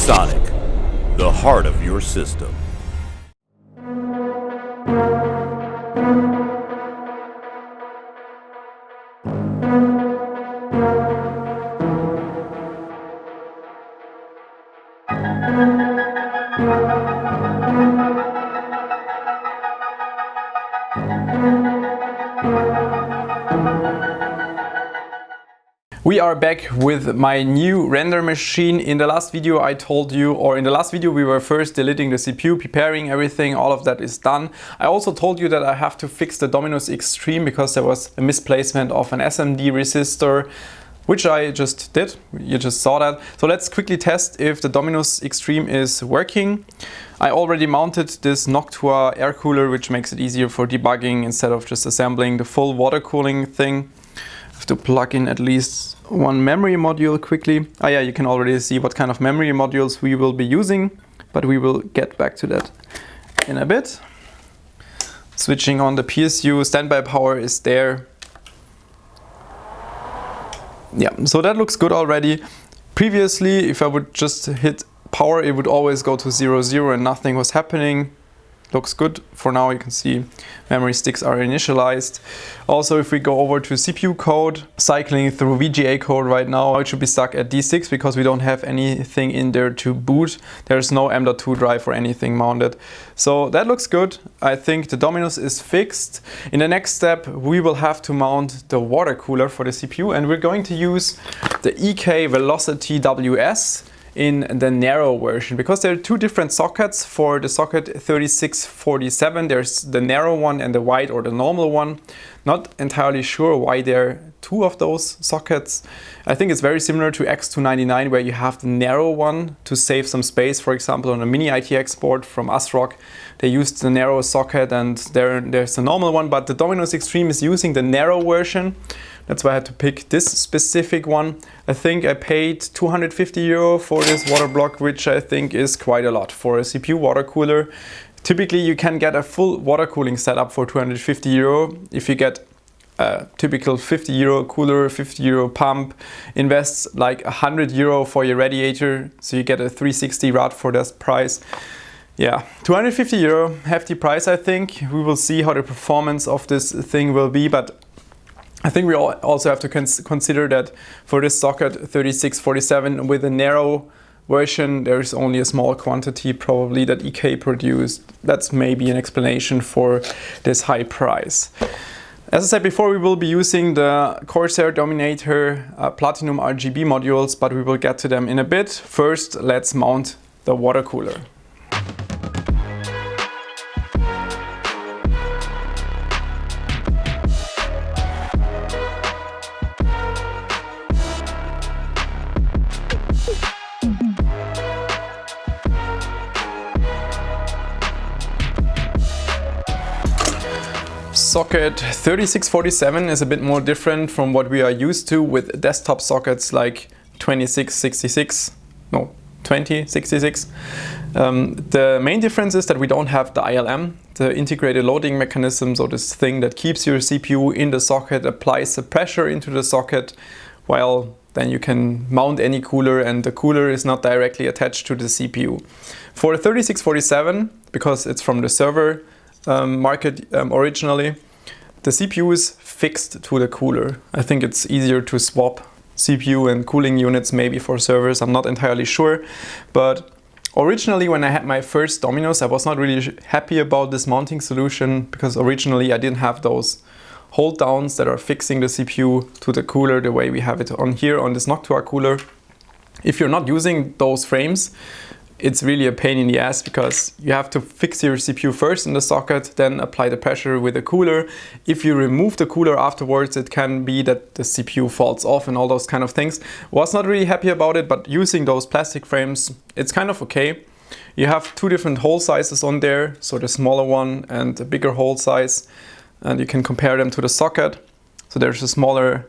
Sonic, the heart of your system. We are back with my new render machine. In the last video I told you, or in the last video we were first deleting the CPU, preparing everything, all of that is done. I also told you that I have to fix the Dominus Extreme because there was a misplacement of an SMD resistor, which I just did. You just saw that. So let's quickly test if the Dominus Extreme is working. I already mounted this Noctua air cooler, which makes it easier for debugging instead of just assembling the full water cooling thing. I have to plug in at least one memory module quickly. Oh yeah, you can already see what kind of memory modules we will be using, but we will get back to that in a bit. Switching on the PSU, standby power is there. Yeah, so that looks good already. Previously, if I would just hit power, it would always go to 0, 0 and nothing was happening. Looks good. For now you can see memory sticks are initialized. Also, if we go over to CPU code, cycling through VGA code right now, it should be stuck at D6 because we don't have anything in there to boot. There's no M.2 drive or anything mounted. So that looks good. I think the Dominus is fixed. In the next step, we will have to mount the water cooler for the CPU, and we're going to use the EK Velocity WS in the narrow version, because there are two different sockets. For the socket 3647 there's the narrow one and the wide or the normal one. Not entirely sure why there are two of those sockets. I think it's very similar to X299 where you have the narrow one to save some space. For example, on a mini ITX board from ASRock they used the narrow socket, and there's the normal one, but the Dominus Extreme is using the narrow version. That's why I had to pick this specific one. I think I paid 250 euro for this water block, which I think is quite a lot for a CPU water cooler. Typically you can get a full water cooling setup for 250 euro. If you get a typical 50 euro cooler, 50 euro pump, invest like 100 euro for your radiator, so you get a 360 rad for this price. Yeah, 250 euro, hefty price I think. We will see how the performance of this thing will be, but I think we also have to consider that for this socket 3647 with a narrow version, there's only a small quantity probably that EK produced. That's maybe an explanation for this high price. As I said before, we will be using the Corsair Dominator Platinum RGB modules, but we will get to them in a bit. First, let's mount the water cooler. Socket 3647 is a bit more different from what we are used to with desktop sockets like 2066. The main difference is that we don't have the ILM, the integrated loading mechanism, so this thing that keeps your CPU in the socket, applies the pressure into the socket, while then you can mount any cooler and the cooler is not directly attached to the CPU. For 3647, because it's from the server market originally, the CPU is fixed to the cooler. I think it's easier to swap CPU and cooling units maybe for servers, I'm not entirely sure. But originally when I had my first Dominus, I was not really happy about this mounting solution, because originally I didn't have those hold downs that are fixing the CPU to the cooler the way we have it on here on this Noctua cooler. If you're not using those frames, it's really a pain in the ass, because you have to fix your CPU first in the socket, then apply the pressure with the cooler. If you remove the cooler afterwards, it can be that the CPU falls off and all those kind of things. Was not really happy about it, but using those plastic frames, it's kind of okay. You have two different hole sizes on there, so the smaller one and the bigger hole size, and you can compare them to the socket. So there's a smaller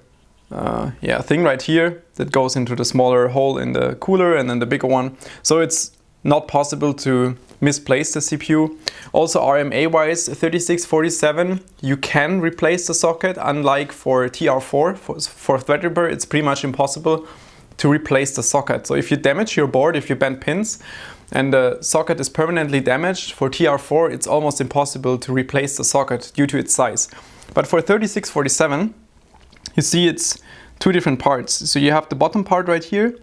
thing right here that goes into the smaller hole in the cooler, and then the bigger one. So it's not possible to misplace the CPU. Also RMA wise, 3647, you can replace the socket, unlike for TR4, for Threadripper, it's pretty much impossible to replace the socket. So if you damage your board, if you bend pins and the socket is permanently damaged, for TR4 it's almost impossible to replace the socket due to its size. But for 3647, you see it's two different parts. So you have the bottom part right here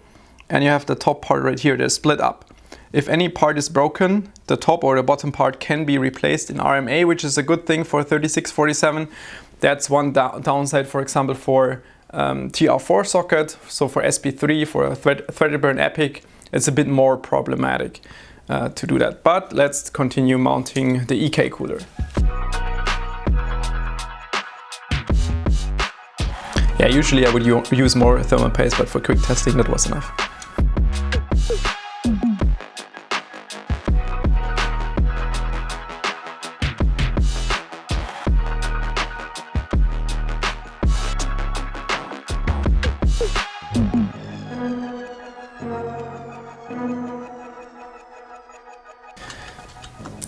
and you have the top part right here. They're split up. If any part is broken, the top or the bottom part can be replaced in RMA, which is a good thing for 3647. That's one downside, for example, for TR4 socket. So for SP3, for a Threadripper Epic, it's a bit more problematic to do that. But let's continue mounting the EK cooler. Yeah, usually I would use more thermal paste, but for quick testing that was enough.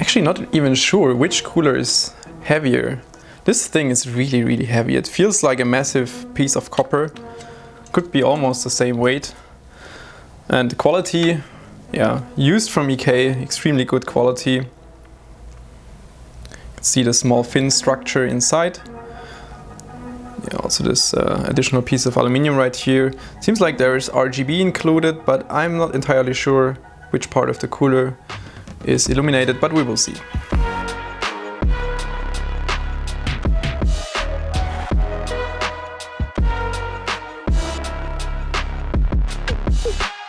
Actually not even sure which cooler is heavier. This thing is really, really heavy. It feels like a massive piece of copper. Could be almost the same weight. And quality, yeah, used from EK, extremely good quality. You can see the small fin structure inside. Yeah, also this additional piece of aluminium right here. Seems like there is RGB included, but I'm not entirely sure which part of the cooler is illuminated, but we will see.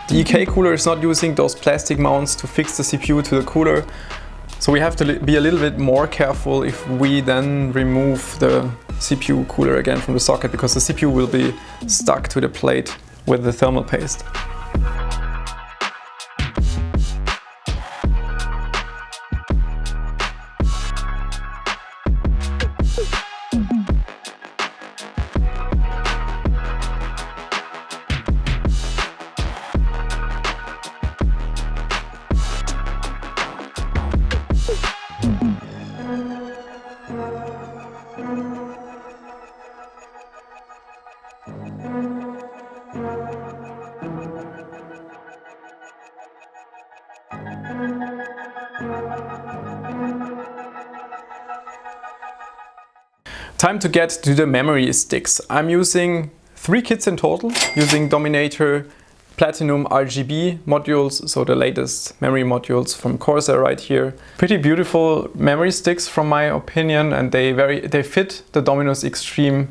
The EK cooler is not using those plastic mounts to fix the CPU to the cooler, so we have to be a little bit more careful if we then remove the CPU cooler again from the socket, because the CPU will be stuck to the plate with the thermal paste. Time to get to the memory sticks. I'm using 3 kits in total, using Dominator Platinum RGB modules, so the latest memory modules from Corsair right here. Pretty beautiful memory sticks from my opinion, and they fit the Dominus Extreme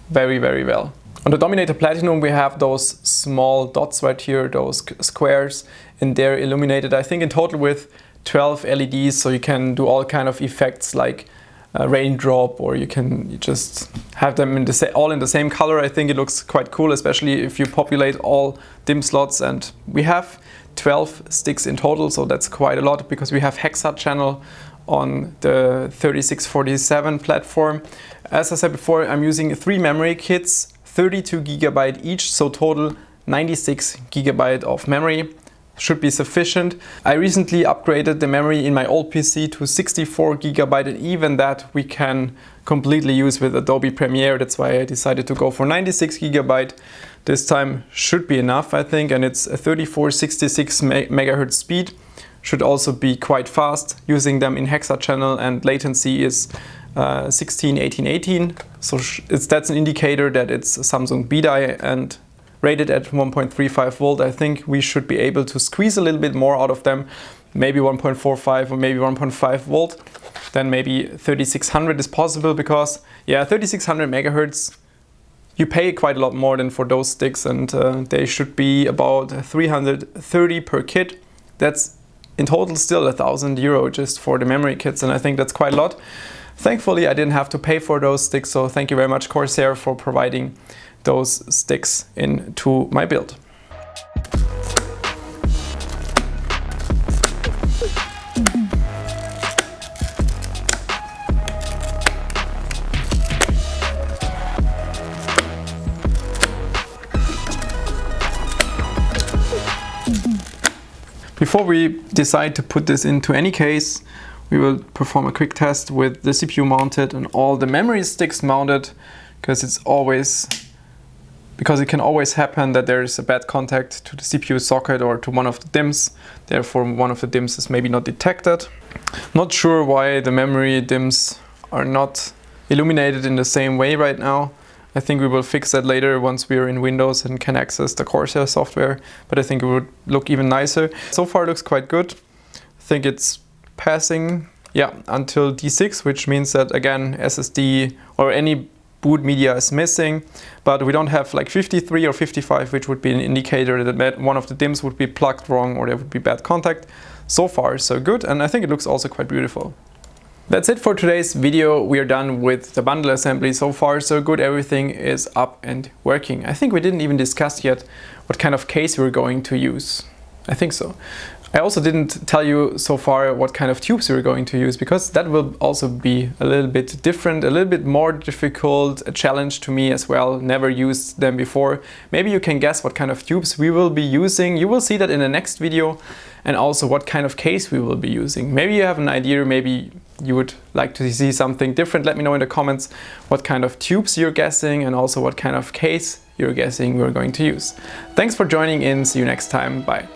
very, very well. On the Dominator Platinum we have those small dots right here, those squares, and they're illuminated I think in total with 12 LEDs, so you can do all kind of effects like a raindrop, or you can just have them in all in the same color. I think it looks quite cool, especially if you populate all dim slots, and we have 12 sticks in total, so that's quite a lot because we have HEXA channel on the 3647 platform. As I said before, I'm using 3 memory kits, 32 GB each, so total 96 GB of memory. Should be sufficient. I recently upgraded the memory in my old PC to 64 GB, and even that we can completely use with Adobe Premiere. That's why I decided to go for 96 GB. This time should be enough, I think, and it's a 3466 MHz speed. Should also be quite fast, using them in HEXA channel, and latency is 16, 18, 18. So that's an indicator that it's a Samsung B-die, and rated at 1.35 volt, I think we should be able to squeeze a little bit more out of them. Maybe 1.45 or maybe 1.5 volt. Then maybe 3600 is possible, because yeah, 3600 megahertz, you pay quite a lot more than for those sticks, and they should be about 330 per kit. That's in total still €1,000 just for the memory kits, and I think that's quite a lot. Thankfully I didn't have to pay for those sticks, so thank you very much Corsair for providing those sticks into my build. Before we decide to put this into any case, we will perform a quick test with the CPU mounted and all the memory sticks mounted, because it's always because it can always happen that there is a bad contact to the CPU socket or to one of the DIMMs. Therefore, one of the DIMMs is maybe not detected. Not sure why the memory DIMMs are not illuminated in the same way right now. I think we will fix that later once we are in Windows and can access the Corsair software, but I think it would look even nicer. So far it looks quite good. I think it's passing, yeah, until D6, which means that again SSD or any boot media is missing, but we don't have like 53 or 55, which would be an indicator that one of the DIMMs would be plugged wrong or there would be bad contact. So far so good, and I think it looks also quite beautiful. That's it for today's video. We are done with the bundle assembly. So far so good, everything is up and working. I think we didn't even discuss yet what kind of case we're going to use. I think so. I also didn't tell you so far what kind of tubes we're going to use, because that will also be a little bit different, a little bit more difficult, a challenge to me as well. Never used them before. Maybe you can guess what kind of tubes we will be using. You will see that in the next video, and also what kind of case we will be using. Maybe you have an idea, maybe you would like to see something different. Let me know in the comments what kind of tubes you're guessing and also what kind of case you're guessing we're going to use. Thanks for joining in. See you next time. Bye.